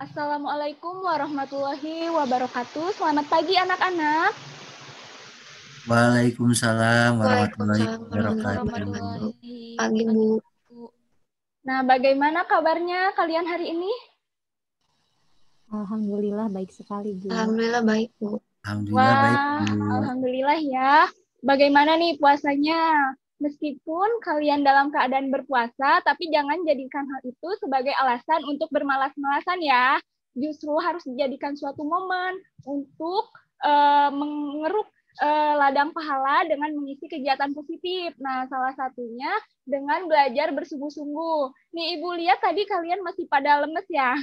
Assalamualaikum warahmatullahi wabarakatuh. Selamat pagi anak-anak. Waalaikumsalam warahmatullahi Waalaikumsalam wabarakatuh. warahmatullahi pagi, Bu. Nah, bagaimana kabarnya kalian hari ini? Alhamdulillah baik sekali, Bu. Alhamdulillah baik, Bu. Alhamdulillah baik, Bu. Alhamdulillah ya. Bagaimana nih puasanya? Meskipun kalian dalam keadaan berpuasa, tapi jangan jadikan hal itu sebagai alasan untuk bermalas-malasan ya. Justru harus dijadikan suatu momen untuk mengeruk ladang pahala dengan mengisi kegiatan positif. Nah, salah satunya dengan belajar bersungguh-sungguh. Nih, Ibu lihat tadi kalian masih pada lemes ya.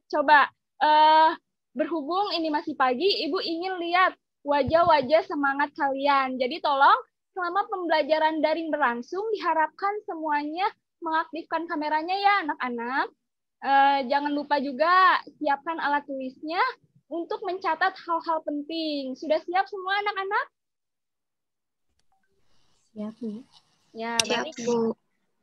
Coba, berhubung ini masih pagi, Ibu ingin lihat wajah-wajah semangat kalian. Jadi tolong, selama pembelajaran daring berlangsung, diharapkan semuanya mengaktifkan kameranya ya anak-anak. Jangan lupa juga siapkan alat tulisnya untuk mencatat hal-hal penting. Sudah siap semua anak-anak? Siap, Bu. Ya, Siap, baik. Bu.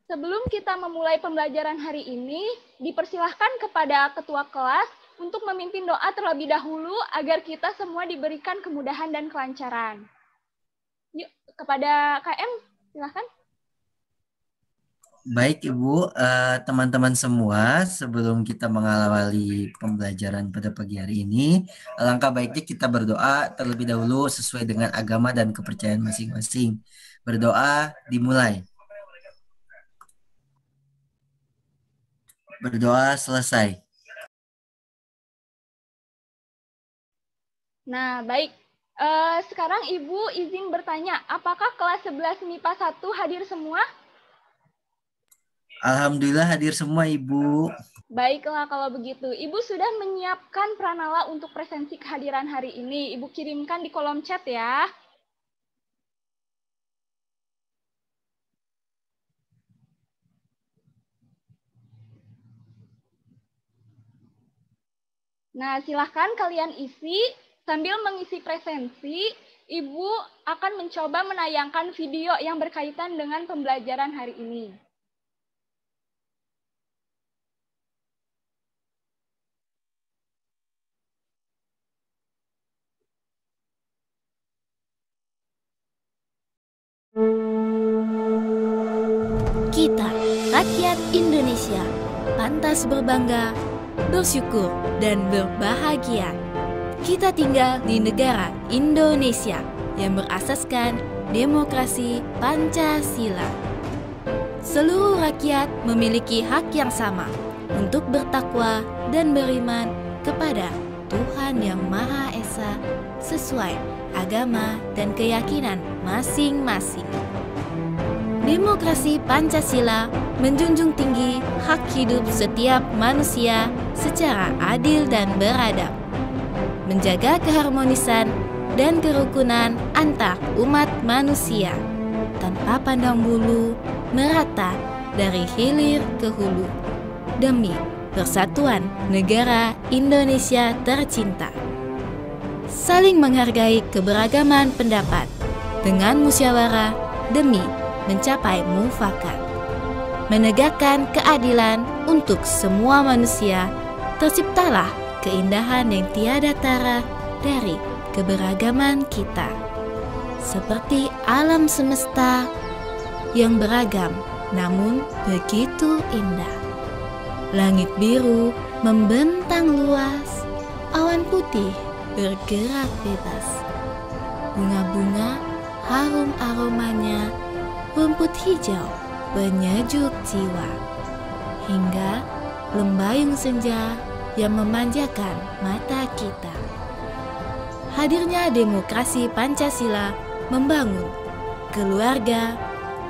Sebelum kita memulai pembelajaran hari ini, dipersilahkan kepada ketua kelas untuk memimpin doa terlebih dahulu agar kita semua diberikan kemudahan dan kelancaran. Yuk, kepada KM, silahkan. Baik, Ibu, teman-teman semua, sebelum kita mengawali pembelajaran pada pagi hari ini, alangkah baiknya kita berdoa terlebih dahulu sesuai dengan agama dan kepercayaan masing-masing. Berdoa dimulai. Berdoa selesai. Nah, baik. Sekarang Ibu izin bertanya, apakah kelas 11 MIPA 1 hadir semua? Alhamdulillah hadir semua, Ibu. Baiklah kalau begitu. Ibu sudah menyiapkan pranala untuk presensi kehadiran hari ini. Ibu kirimkan di kolom chat ya. Nah, silahkan kalian isi. Sambil mengisi presensi, Ibu akan mencoba menayangkan video yang berkaitan dengan pembelajaran hari ini. Kita, rakyat Indonesia, pantas berbangga, bersyukur, dan berbahagia. Kita tinggal di negara Indonesia yang berasaskan demokrasi Pancasila. Seluruh rakyat memiliki hak yang sama untuk bertakwa dan beriman kepada Tuhan Yang Maha Esa sesuai agama dan keyakinan masing-masing. Demokrasi Pancasila menjunjung tinggi hak hidup setiap manusia secara adil dan beradab, menjaga keharmonisan dan kerukunan antar umat manusia, tanpa pandang bulu, merata dari hilir ke hulu, demi persatuan negara Indonesia tercinta. Saling menghargai keberagaman pendapat dengan musyawarah demi mencapai mufakat, menegakkan keadilan untuk semua manusia. Terciptalah keindahan yang tiada tara dari keberagaman kita, seperti alam semesta yang beragam namun begitu indah. Langit biru membentang luas, awan putih bergerak bebas, bunga-bunga harum aromanya, rumput hijau penyejuk jiwa, hingga lembayung senja yang memanjakan mata kita. Hadirnya demokrasi Pancasila membangun keluarga,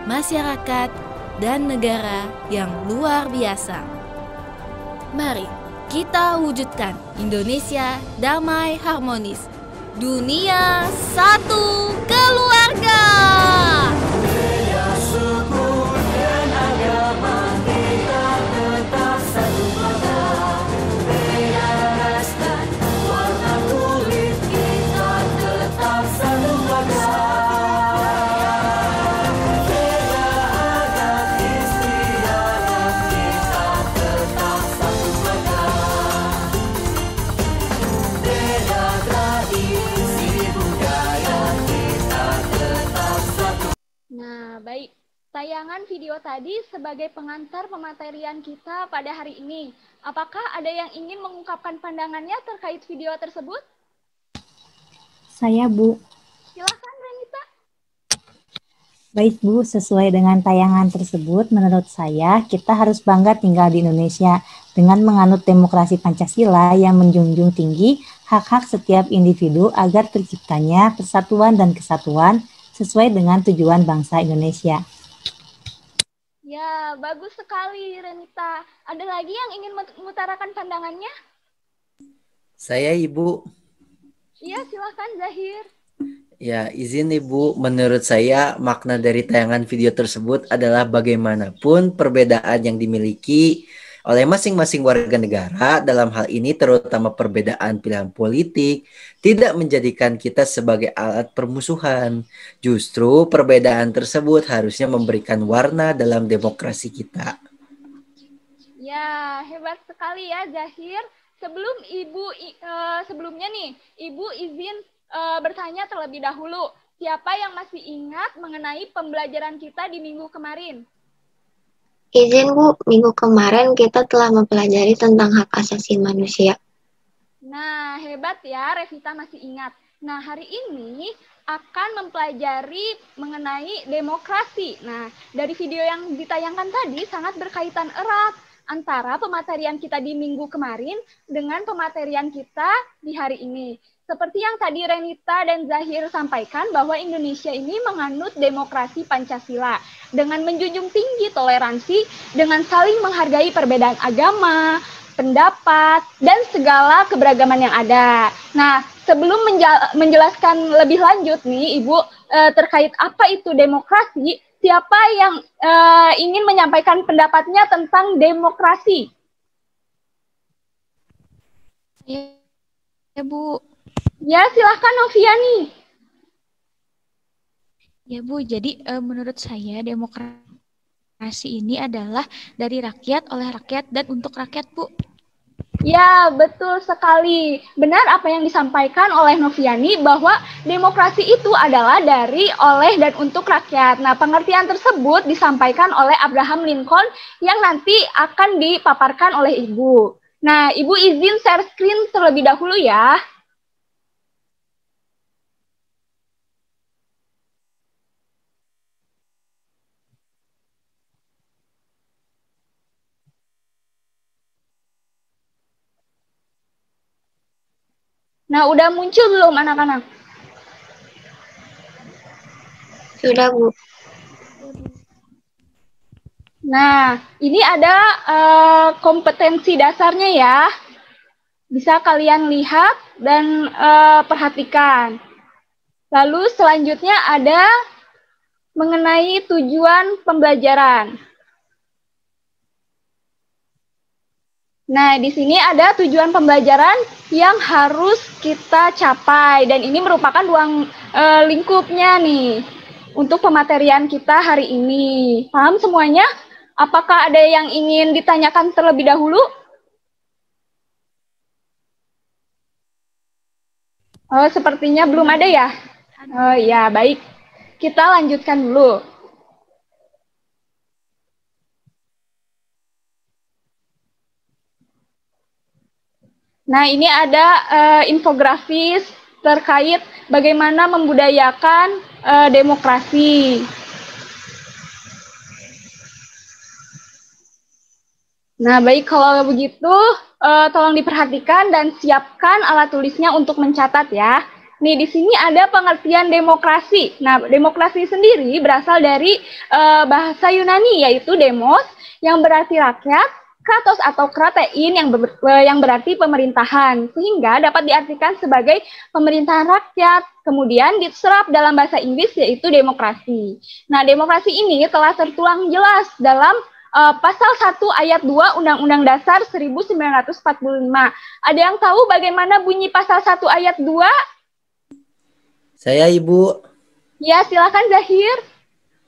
masyarakat, dan negara yang luar biasa. Mari kita wujudkan Indonesia damai harmonis. Dunia satu keluarga. tayangan video tadi sebagai pengantar pematerian kita pada hari ini. Apakah ada yang ingin mengungkapkan pandangannya terkait video tersebut? Saya, Bu. Silakan, Renita. Baik, Bu. Sesuai dengan tayangan tersebut, menurut saya, kita harus bangga tinggal di Indonesia dengan menganut demokrasi Pancasila yang menjunjung tinggi hak-hak setiap individu agar terciptanya persatuan dan kesatuan sesuai dengan tujuan bangsa Indonesia. Ya, bagus sekali, Renita. Ada lagi yang ingin mengutarakan pandangannya? Saya, Ibu. Iya, silakan, Zahir. Ya, izin Ibu, menurut saya makna dari tayangan video tersebut adalah bagaimanapun perbedaan yang dimiliki oleh masing-masing warga negara, dalam hal ini terutama perbedaan pilihan politik, tidak menjadikan kita sebagai alat permusuhan. Justru perbedaan tersebut harusnya memberikan warna dalam demokrasi kita. Ya, hebat sekali ya, Zahir. Sebelumnya nih, Ibu izin bertanya terlebih dahulu. Siapa yang masih ingat mengenai pembelajaran kita di minggu kemarin? Izin Bu, minggu kemarin kita telah mempelajari tentang hak asasi manusia. Nah, hebat ya, Revita masih ingat. Nah, hari ini akan mempelajari mengenai demokrasi. Nah, dari video yang ditayangkan tadi sangat berkaitan erat antara pematerian kita di minggu kemarin dengan pematerian kita di hari ini. Seperti yang tadi Renita dan Zahir sampaikan bahwa Indonesia ini menganut demokrasi Pancasila dengan menjunjung tinggi toleransi, dengan saling menghargai perbedaan agama, pendapat, dan segala keberagaman yang ada. Nah, sebelum menjelaskan lebih lanjut nih Ibu terkait apa itu demokrasi, siapa yang ingin menyampaikan pendapatnya tentang demokrasi? Ya, Bu. Ya, silahkan Noviani. Ya, Bu. Jadi menurut saya demokrasi ini adalah dari rakyat, oleh rakyat, dan untuk rakyat, Bu. Ya, betul sekali. Benar apa yang disampaikan oleh Noviani bahwa demokrasi itu adalah dari, oleh, dan untuk rakyat. Nah, pengertian tersebut disampaikan oleh Abraham Lincoln yang nanti akan dipaparkan oleh Ibu. Nah, Ibu izin share screen terlebih dahulu ya. Nah, udah muncul belum anak-anak? Sudah Bu. Nah, ini ada kompetensi dasarnya ya. Bisa kalian lihat dan perhatikan. Lalu selanjutnya ada mengenai tujuan pembelajaran. Nah, di sini ada tujuan pembelajaran yang harus kita capai. Dan ini merupakan ruang lingkupnya nih untuk pematerian kita hari ini. Paham semuanya? Apakah ada yang ingin ditanyakan terlebih dahulu? Oh, sepertinya belum ada ya? Oh ya, baik. Kita lanjutkan dulu. Nah, ini ada infografis terkait bagaimana membudayakan demokrasi. Nah, baik kalau begitu, tolong diperhatikan dan siapkan alat tulisnya untuk mencatat ya. Nih, di sini ada pengertian demokrasi. Nah, demokrasi sendiri berasal dari bahasa Yunani, yaitu demos, yang berarti rakyat, kratos atau kratein yang berarti pemerintahan, sehingga dapat diartikan sebagai pemerintahan rakyat, kemudian diserap dalam bahasa Inggris yaitu demokrasi. Nah, demokrasi ini telah tertuang jelas dalam pasal 1 ayat 2 Undang-Undang Dasar 1945. Ada yang tahu bagaimana bunyi pasal 1 ayat 2? Saya, Ibu. Ya, silakan Zahir.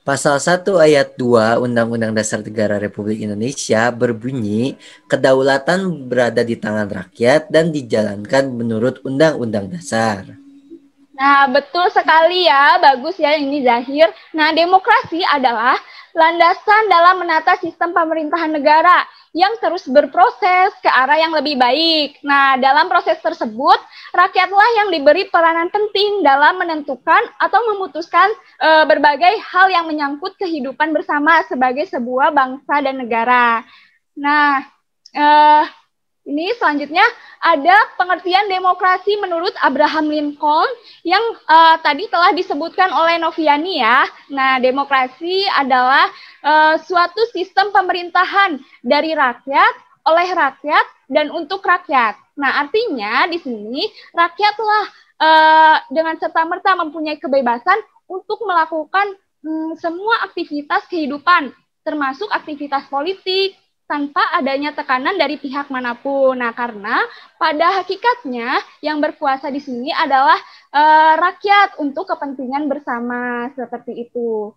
Pasal 1 ayat 2 Undang-Undang Dasar Negara Republik Indonesia berbunyi, kedaulatan berada di tangan rakyat dan dijalankan menurut Undang-Undang Dasar. Nah, betul sekali ya, bagus ya ini Zahir. Nah, demokrasi adalah landasan dalam menata sistem pemerintahan negara yang terus berproses ke arah yang lebih baik. Nah, dalam proses tersebut, rakyatlah yang diberi peranan penting dalam menentukan atau memutuskan berbagai hal yang menyangkut kehidupan bersama sebagai sebuah bangsa dan negara. Nah, ini selanjutnya ada pengertian demokrasi menurut Abraham Lincoln yang tadi telah disebutkan oleh Noviani ya. Nah, demokrasi adalah suatu sistem pemerintahan dari rakyat, oleh rakyat, dan untuk rakyat. Nah, artinya di sini rakyatlah dengan serta-merta mempunyai kebebasan untuk melakukan semua aktivitas kehidupan, termasuk aktivitas politik, tanpa adanya tekanan dari pihak manapun. Nah, karena pada hakikatnya yang berkuasa di sini adalah rakyat untuk kepentingan bersama seperti itu.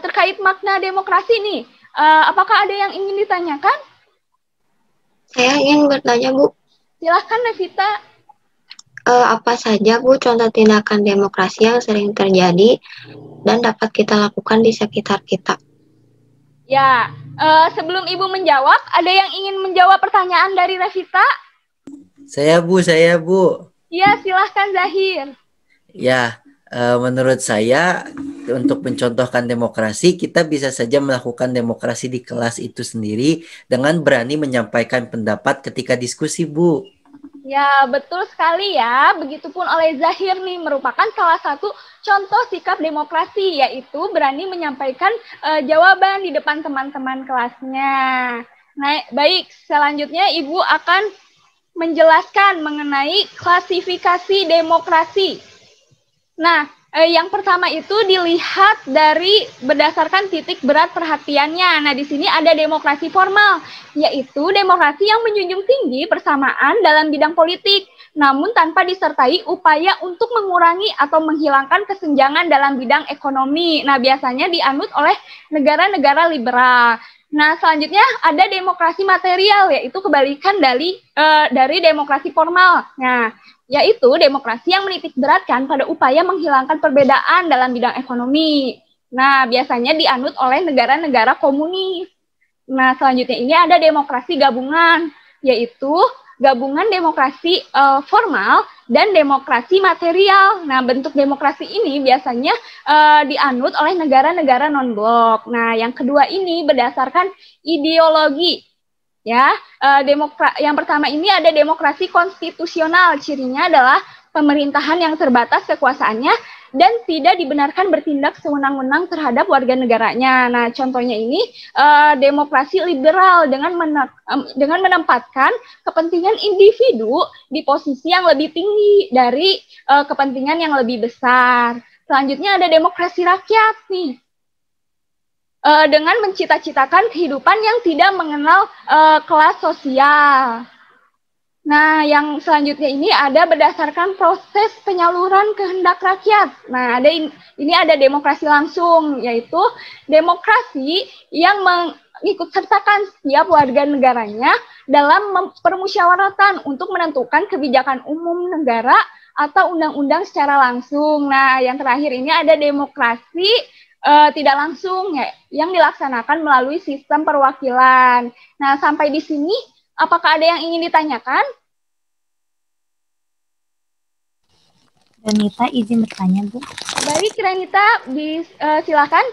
Terkait makna demokrasi nih, apakah ada yang ingin ditanyakan? Saya ingin bertanya, Bu. Silahkan, Nevita. Apa saja, Bu, contoh tindakan demokrasi yang sering terjadi dan dapat kita lakukan di sekitar kita? Ya, sebelum Ibu menjawab, ada yang ingin menjawab pertanyaan dari Revita? Saya Bu. Iya, silahkan Zahir. Ya, menurut saya untuk mencontohkan demokrasi, kita bisa saja melakukan demokrasi di kelas itu sendiri dengan berani menyampaikan pendapat ketika diskusi, Bu. Ya, betul sekali ya. Begitupun oleh Zahir nih, merupakan salah satu contoh sikap demokrasi, yaitu berani menyampaikan jawaban di depan teman-teman kelasnya. Nah, baik, selanjutnya Ibu akan menjelaskan mengenai klasifikasi demokrasi. Nah, yang pertama itu dilihat dari berdasarkan titik berat perhatiannya. Nah, di sini ada demokrasi formal, yaitu demokrasi yang menjunjung tinggi persamaan dalam bidang politik, namun tanpa disertai upaya untuk mengurangi atau menghilangkan kesenjangan dalam bidang ekonomi. Nah, biasanya dianut oleh negara-negara liberal. Nah, selanjutnya ada demokrasi material, yaitu kebalikan dari demokrasi formal. Nah, yaitu demokrasi yang menitik beratkan pada upaya menghilangkan perbedaan dalam bidang ekonomi. Nah, biasanya dianut oleh negara-negara komunis. Nah, selanjutnya ini ada demokrasi gabungan, yaitu gabungan demokrasi formal dan demokrasi material. Nah, bentuk demokrasi ini biasanya dianut oleh negara-negara non-blok. Nah, yang kedua ini berdasarkan ideologi. Ya, yang pertama ini ada demokrasi konstitusional. Cirinya adalah pemerintahan yang terbatas kekuasaannya dan tidak dibenarkan bertindak sewenang-wenang terhadap warga negaranya. Nah, contohnya ini demokrasi liberal dengan menempatkan kepentingan individu di posisi yang lebih tinggi dari kepentingan yang lebih besar. Selanjutnya ada demokrasi rakyat nih. Dengan mencita-citakan kehidupan yang tidak mengenal kelas sosial. Nah, yang selanjutnya ini ada berdasarkan proses penyaluran kehendak rakyat. Nah, ini ada demokrasi langsung, yaitu demokrasi yang mengikutsertakan setiap warga negaranya dalam permusyawaratan untuk menentukan kebijakan umum negara atau undang-undang secara langsung. Nah, yang terakhir ini ada demokrasi tidak langsung ya, yang dilaksanakan melalui sistem perwakilan. Nah, sampai di sini, apakah ada yang ingin ditanyakan? Renita izin bertanya, Bu. Baik, Renita, silakan.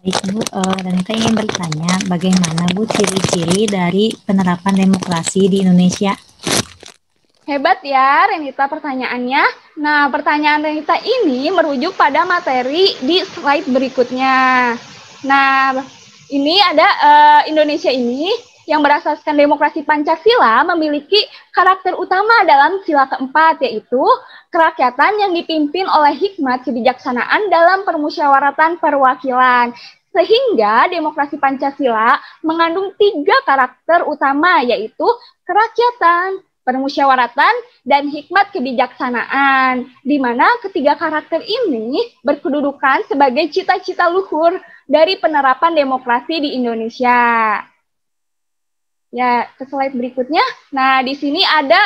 Baik, Bu. Renita ingin bertanya, bagaimana, Bu, ciri-ciri dari penerapan demokrasi di Indonesia? Hebat ya Renita pertanyaannya. Nah, pertanyaan Renita ini merujuk pada materi di slide berikutnya. Nah, ini ada Indonesia ini yang berasaskan demokrasi Pancasila memiliki karakter utama dalam sila keempat, yaitu kerakyatan yang dipimpin oleh hikmat kebijaksanaan dalam permusyawaratan perwakilan. Sehingga demokrasi Pancasila mengandung 3 karakter utama, yaitu kerakyatan, permusyawaratan, dan hikmat kebijaksanaan, di mana ketiga karakter ini berkedudukan sebagai cita-cita luhur dari penerapan demokrasi di Indonesia. Ya, ke slide berikutnya. Nah, di sini ada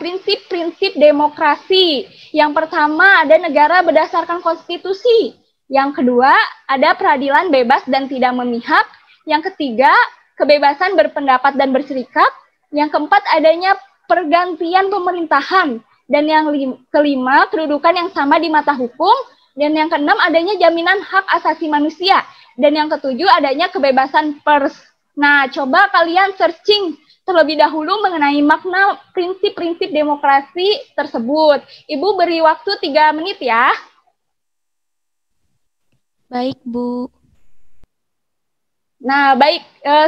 prinsip-prinsip demokrasi. Yang pertama, ada negara berdasarkan konstitusi. Yang kedua, ada peradilan bebas dan tidak memihak. Yang ketiga, kebebasan berpendapat dan berserikat. Yang keempat, adanya pergantian pemerintahan. Dan yang kelima, kedudukan yang sama di mata hukum. Dan yang keenam, adanya jaminan hak asasi manusia. Dan yang ketujuh, adanya kebebasan pers. Nah, coba kalian searching terlebih dahulu mengenai makna prinsip-prinsip demokrasi tersebut. Ibu beri waktu 3 menit ya. Baik, Bu. Nah, baik.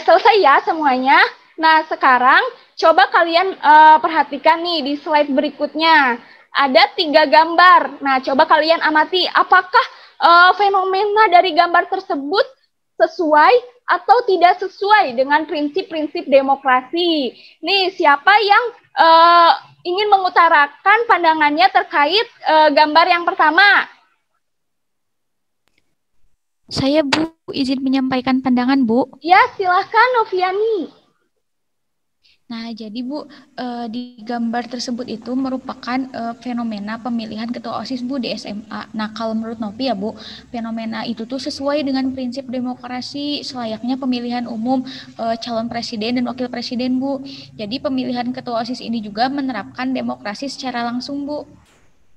Selesai ya semuanya. Nah, sekarang coba kalian perhatikan nih di slide berikutnya. Ada 3 gambar. Nah, coba kalian amati apakah fenomena dari gambar tersebut sesuai atau tidak sesuai dengan prinsip-prinsip demokrasi. Nih, siapa yang ingin mengutarakan pandangannya terkait gambar yang pertama? Saya, Bu, izin menyampaikan pandangan, Bu. Ya, silahkan Noviani. Nah, jadi Bu, di gambar tersebut itu merupakan fenomena pemilihan ketua OSIS Bu di SMA. Nah, kalau menurut Novi ya Bu, fenomena itu tuh sesuai dengan prinsip demokrasi selayaknya pemilihan umum calon presiden dan wakil presiden Bu. Jadi pemilihan ketua OSIS ini juga menerapkan demokrasi secara langsung Bu.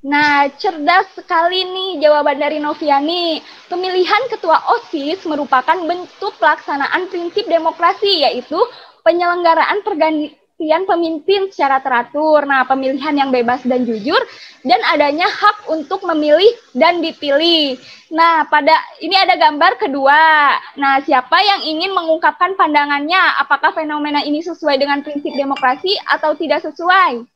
Nah, cerdas sekali nih jawaban dari Noviani. Pemilihan ketua OSIS merupakan bentuk pelaksanaan prinsip demokrasi, yaitu penyelenggaraan pergantian pemimpin secara teratur. Nah, pemilihan yang bebas dan jujur, dan adanya hak untuk memilih dan dipilih. Nah, ini ada gambar kedua. Nah, siapa yang ingin mengungkapkan pandangannya? Apakah fenomena ini sesuai dengan prinsip demokrasi atau tidak sesuai?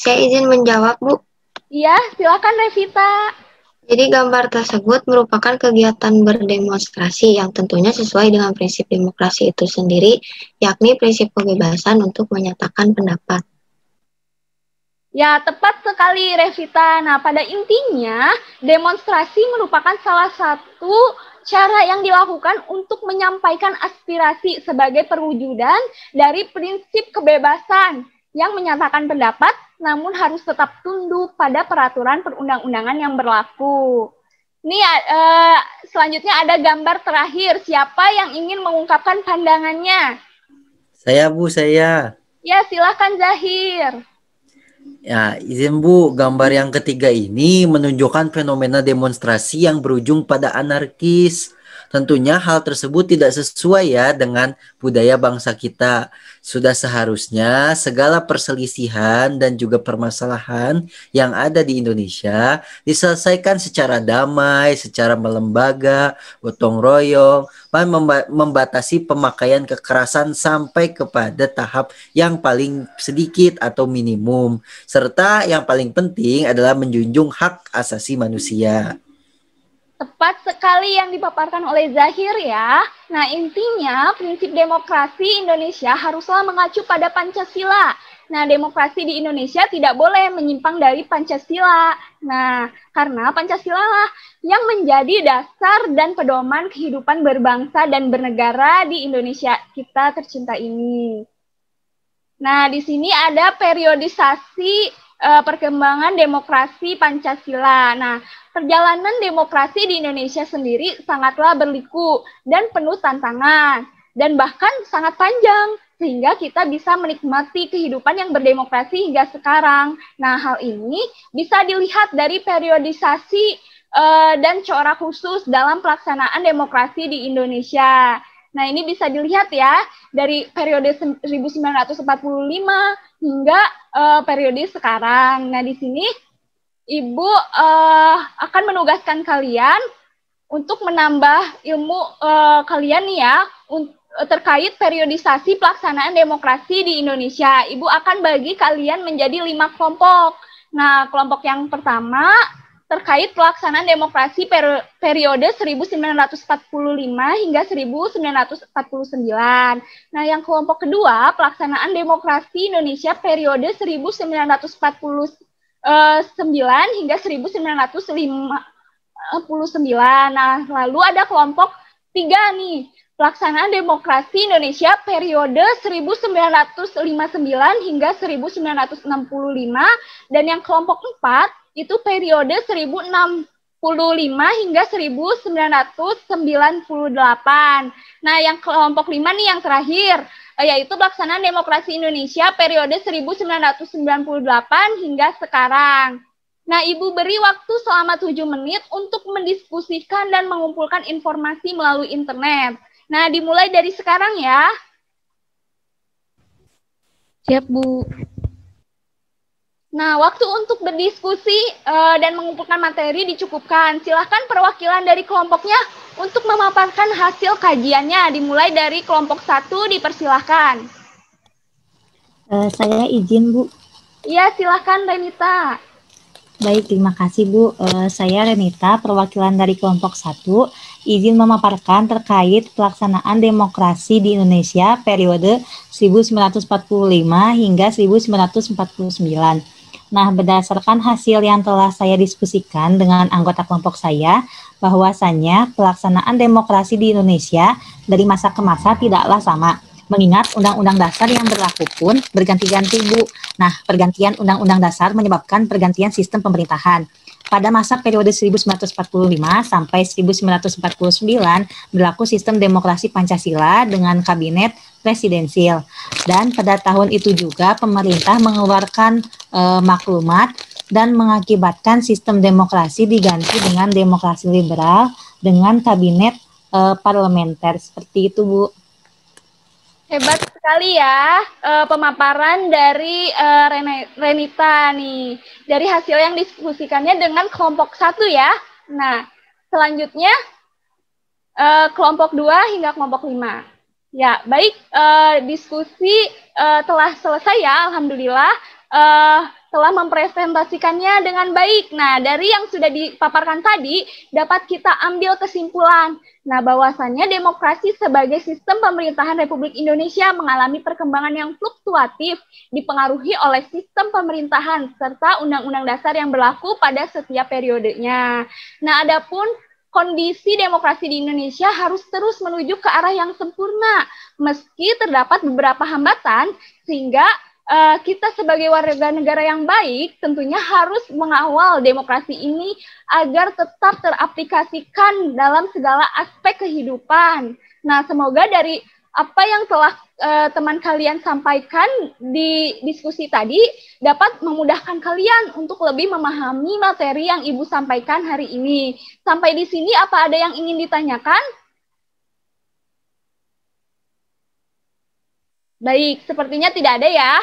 Saya izin menjawab, Bu. Iya, silakan Revita. Jadi gambar tersebut merupakan kegiatan berdemonstrasi yang tentunya sesuai dengan prinsip demokrasi itu sendiri, yakni prinsip kebebasan untuk menyatakan pendapat. Ya, tepat sekali Revita. Nah, pada intinya, demonstrasi merupakan salah satu cara yang dilakukan untuk menyampaikan aspirasi sebagai perwujudan dari prinsip kebebasan yang menyatakan pendapat, namun harus tetap tunduk pada peraturan perundang-undangan yang berlaku. Ini selanjutnya ada gambar terakhir. Siapa yang ingin mengungkapkan pandangannya? Saya, Bu, saya. Ya, silakan Zahir. Ya, izin Bu, gambar yang ketiga ini menunjukkan fenomena demonstrasi yang berujung pada anarkis. Tentunya hal tersebut tidak sesuai ya dengan budaya bangsa kita. Sudah seharusnya segala perselisihan dan juga permasalahan yang ada di Indonesia diselesaikan secara damai, secara melembaga, gotong royong, dan membatasi pemakaian kekerasan sampai kepada tahap yang paling sedikit atau minimum. Serta yang paling penting adalah menjunjung hak asasi manusia. Tepat sekali yang dipaparkan oleh Zahir ya. Nah, intinya prinsip demokrasi Indonesia haruslah mengacu pada Pancasila. Nah, demokrasi di Indonesia tidak boleh menyimpang dari Pancasila. Nah, karena Pancasila lah yang menjadi dasar dan pedoman kehidupan berbangsa dan bernegara di Indonesia kita tercinta ini. Nah, di sini ada periodisasi perkembangan demokrasi Pancasila. Nah, perjalanan demokrasi di Indonesia sendiri sangatlah berliku dan penuh tantangan, dan bahkan sangat panjang, sehingga kita bisa menikmati kehidupan yang berdemokrasi hingga sekarang. Nah, hal ini bisa dilihat dari periodisasi dan corak khusus dalam pelaksanaan demokrasi di Indonesia. Nah, ini bisa dilihat ya, dari periode 1945 hingga periode sekarang. Nah, di sini Ibu akan menugaskan kalian untuk menambah ilmu kalian nih ya, terkait periodisasi pelaksanaan demokrasi di Indonesia. Ibu akan bagi kalian menjadi 5 kelompok. Nah, kelompok yang pertama terkait pelaksanaan demokrasi periode 1945 hingga 1949. Nah, yang kelompok kedua, pelaksanaan demokrasi Indonesia periode 1949 hingga 1959. Nah, lalu ada kelompok 3 nih, pelaksanaan demokrasi Indonesia periode 1959 hingga 1965, dan yang kelompok 4 itu periode 1065 hingga 1998. Nah, yang kelompok 5 nih yang terakhir, yaitu pelaksanaan demokrasi Indonesia periode 1998 hingga sekarang. Nah, Ibu beri waktu selama 7 menit untuk mendiskusikan dan mengumpulkan informasi melalui internet. Nah, dimulai dari sekarang ya. Siap, Bu. Nah, waktu untuk berdiskusi dan mengumpulkan materi dicukupkan. Silahkan perwakilan dari kelompoknya untuk memaparkan hasil kajiannya. Dimulai dari kelompok 1, dipersilahkan. Saya izin, Bu. Iya, silahkan Renita. Baik, terima kasih, Bu. Saya Renita, perwakilan dari kelompok 1, izin memaparkan terkait pelaksanaan demokrasi di Indonesia periode 1945 hingga 1949. Nah, berdasarkan hasil yang telah saya diskusikan dengan anggota kelompok saya, bahwasannya pelaksanaan demokrasi di Indonesia dari masa ke masa tidaklah sama. Mengingat Undang-Undang Dasar yang berlaku pun berganti-ganti, Bu. Nah, pergantian Undang-Undang Dasar menyebabkan pergantian sistem pemerintahan. Pada masa periode 1945 sampai 1949 berlaku sistem demokrasi Pancasila dengan kabinet presidensil. Dan pada tahun itu juga pemerintah mengeluarkan maklumat dan mengakibatkan sistem demokrasi diganti dengan demokrasi liberal dengan kabinet parlementer. Seperti itu, Bu. Hebat sekali ya pemaparan dari Renita nih. Dari hasil yang diskusikannya dengan kelompok 1 ya. Nah, selanjutnya kelompok 2 hingga kelompok 5. Ya, baik, diskusi telah selesai ya, alhamdulillah. Telah mempresentasikannya dengan baik. Nah, dari yang sudah dipaparkan tadi, dapat kita ambil kesimpulan. Nah, bahwasannya demokrasi sebagai sistem pemerintahan Republik Indonesia mengalami perkembangan yang fluktuatif, dipengaruhi oleh sistem pemerintahan, serta Undang-Undang Dasar yang berlaku pada setiap periodenya. Nah, adapun kondisi demokrasi di Indonesia harus terus menuju ke arah yang sempurna, meski terdapat beberapa hambatan, sehingga kita sebagai warga negara yang baik tentunya harus mengawal demokrasi ini agar tetap teraplikasikan dalam segala aspek kehidupan. Nah, semoga dari apa yang telah teman kalian sampaikan di diskusi tadi dapat memudahkan kalian untuk lebih memahami materi yang Ibu sampaikan hari ini. Sampai di sini apa ada yang ingin ditanyakan? Baik, sepertinya tidak ada ya.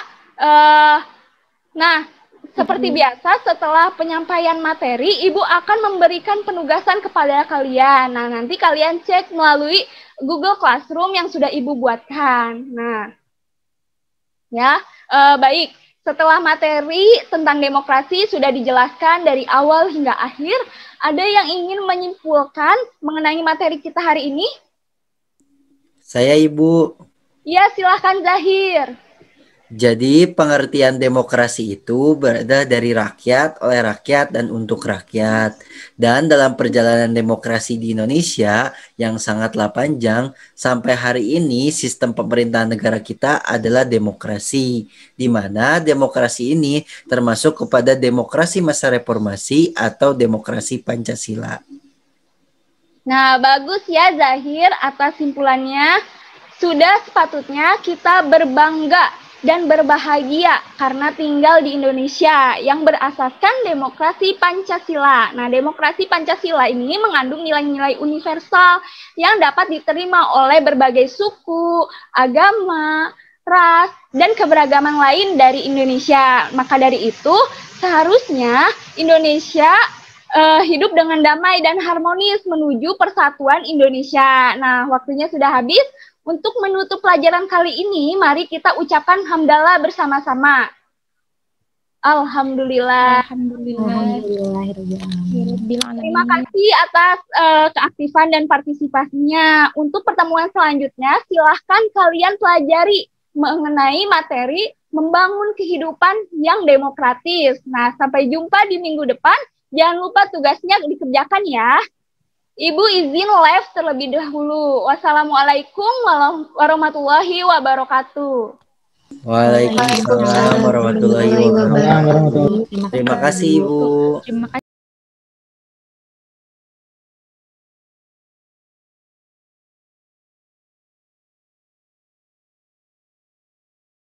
Nah, seperti biasa setelah penyampaian materi, Ibu akan memberikan penugasan kepada kalian. Nah, nanti kalian cek melalui Google Classroom yang sudah Ibu buatkan. Nah, ya, baik. Setelah materi tentang demokrasi sudah dijelaskan dari awal hingga akhir, ada yang ingin menyimpulkan mengenai materi kita hari ini? Saya, Ibu. Ya, silahkan Zahir. Jadi pengertian demokrasi itu berada dari rakyat, oleh rakyat, dan untuk rakyat. Dan dalam perjalanan demokrasi di Indonesia yang sangatlah panjang, sampai hari ini sistem pemerintahan negara kita adalah demokrasi. Di mana demokrasi ini termasuk kepada demokrasi masa reformasi atau demokrasi Pancasila. Nah, bagus ya Zahir atas simpulannya. Sudah sepatutnya kita berbangga dan berbahagia karena tinggal di Indonesia yang berasaskan demokrasi Pancasila. Nah, demokrasi Pancasila ini mengandung nilai-nilai universal yang dapat diterima oleh berbagai suku, agama, ras, dan keberagaman lain dari Indonesia. Maka dari itu, seharusnya Indonesia hidup dengan damai dan harmonis menuju persatuan Indonesia. Nah, waktunya sudah habis. Untuk menutup pelajaran kali ini, mari kita ucapkan hamdalah bersama-sama. Alhamdulillah. Terima kasih atas keaktifan dan partisipasinya. Untuk pertemuan selanjutnya, silahkan kalian pelajari mengenai materi membangun kehidupan yang demokratis. Nah, sampai jumpa di minggu depan. Jangan lupa tugasnya dikerjakan ya. Ibu izin live terlebih dahulu. Wassalamualaikum warahmatullahi wabarakatuh. Waalaikumsalam warahmatullahi wabarakatuh. wabarakatuh. Terima kasih Ibu. Terima kasih.